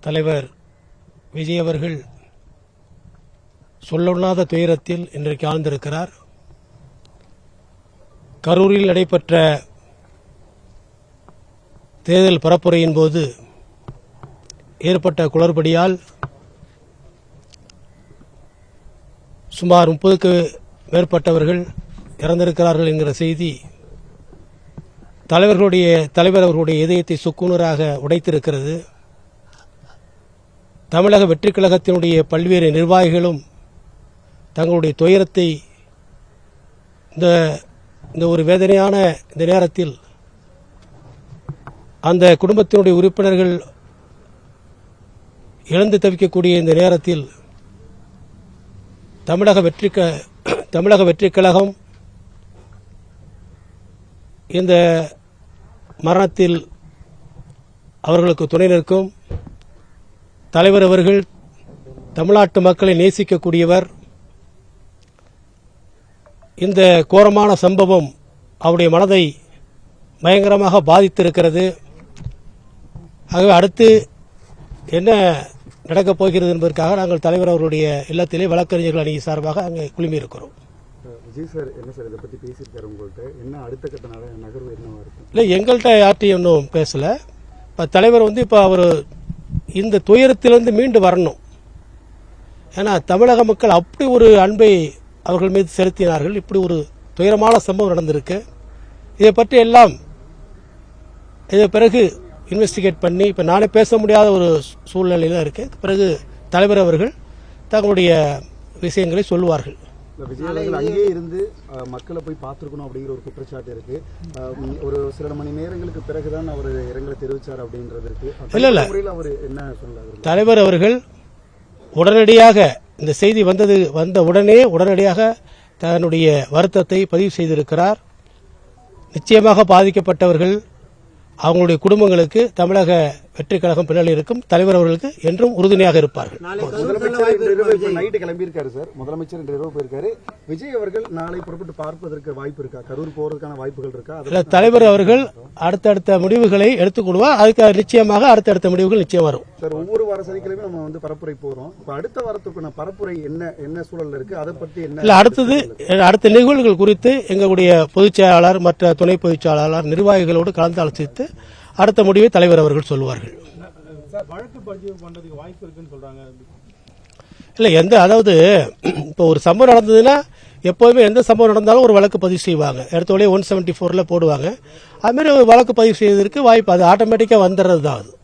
தலைவர் விஜய் அவர்கள் சொல்லொண்ணாத துயரத்தில் இன்றைக்கு ஆழ்ந்திருக்கிறார். கரூரில் நடைபெற்ற தேர்தல் பரப்புரையின் போது ஏற்பட்ட குளறுபடியால் சுமார் 30க்கு மேற்பட்டவர்கள் இறந்திருக்கிறார்கள் என்கிற செய்தி தலைவர் அவர்களுடைய இதயத்தை சுக்குநூறாக உடைத்திருக்கிறது. தமிழக வெற்றிக் கழகத்தினுடைய பல்வேறு நிர்வாகிகளும் தங்களுடைய துயரத்தை இந்த ஒரு வேதனையான இந்த நேரத்தில் அந்த குடும்பத்தினுடைய உறுப்பினர்கள் இழந்து தவிக்கக்கூடிய இந்த நேரத்தில் தமிழக வெற்றிக் கழகம் இந்த மரணத்தில் அவர்களுக்கு துணை நிற்கும். தலைவர் அவர்கள் தமிழ்நாட்டு மக்களை நேசிக்கக்கூடியவர். இந்த கோரமான சம்பவம் அவருடைய மனதை பயங்கரமாக பாதித்திருக்கிறது. ஆகவே அடுத்து என்ன நடக்கப் போகிறது என்பதற்காக நாங்கள் தலைவர் அவருடைய இல்லத்திலே வழக்கறிஞர்கள் அணி சார்பாக அங்கே குழுமியிருக்கிறோம். விஜய் சார் என்ன சார் இதை பற்றி பேசியிருக்காரு உங்கள்கிட்ட? என்ன அடுத்த கட்ட நகர்வு என்னவா இருக்கும்? இல்லை, எங்கள்கிட்ட யார்ட்டையும் இன்னும் பேசலை. இப்போ தலைவர் இப்போ அவர் இந்த துயரத்திலிருந்து மீண்டு வரணும். ஏன்னா தமிழக மக்கள் அப்படி ஒரு அன்பை அவர்கள் மீது செலுத்தினார்கள். இப்படி ஒரு துயரமான சம்பவம் நடந்திருக்கு. இதை பற்றி எல்லாம் இதை பிறகு இன்வெஸ்டிகேட் பண்ணி இப்போ நானே பேச முடியாத ஒரு சூழ்நிலையில் இருக்கு. பிறகு தலைவர் அவர்கள் தங்களுடைய விஷயங்களை சொல்லுவார்கள். விஜய் அவர்கள் அங்கேயே இருந்து மக்களை போய் பார்த்துருக்கணும் அப்படிங்கிற ஒரு குற்றச்சாட்டு இருக்கு. ஒரு சில மணி நேரங்களுக்கு பிறகுதான் அவர் இரங்கலை தெரிவித்தார் அப்படின்றது இருக்கு. இல்ல அவர் என்ன சொல்றாரு? தலைவர் அவர்கள் உடனடியாக இந்த செய்தி வந்த உடனடியாக தன்னுடைய வருத்தத்தை பதிவு செய்திருக்கிறார். நிச்சயமாக பாதிக்கப்பட்டவர்கள் அவங்களுடைய குடும்பங்களுக்கு தமிழக வெற்றிக் கழகம் பின்னால் இருக்கும். தலைவர் அவர்களுக்கு என்றும் உறுதுணையாக இருப்பார்கள். நைட்டு கிளம்பியிருக்காரு சார், முதலமைச்சர் இன்று இரவு போயிருக்காரு. விஜய் அவர்கள் நாளை புறப்பட்டு பார்ப்பதற்கு வாய்ப்பு இருக்கா? கரூர் போறதுக்கான வாய்ப்புகள் இருக்கா? தலைவர் அவர்கள் அடுத்தடுத்த முடிவுகளை எடுத்துக்கொள்வார். அதுக்கு நிச்சயமாக அடுத்தடுத்த முடிவுகள் நிச்சயம் வரும். சார், ஒவ்வொரு வார சனிக்கிழமை நம்ம பரப்புரை போறோம். இப்ப அடுத்த வாரத்துக்கான பரப்புரை என்ன சூழல் இருக்கு? அதை பற்றி என்ன அடுத்த நிகழ்வுகள் குறித்து எங்களுடைய பொதுச் செயலாளர் மற்ற துணை பொதுச் செயலாளர் நிர்வாகிகளோடு கலந்து ஆலோசித்து அடுத்த முடிவை தலைவர் அவர்கள் சொல்லுவார்கள். இல்ல, அதாவது இப்போ ஒரு சம்பவம் நடந்ததுன்னா எப்போதுமே எந்த சம்பவம் நடந்தாலும் ஒரு வழக்கு பதிவு செய்வாங்க. எடுத்தோடய 174 போடுவாங்க. அது மாதிரி ஒரு வழக்கு பதிவு செய்வதற்கு வாய்ப்பு அது ஆட்டோமேட்டிக்காக வந்துடுறது தான். அது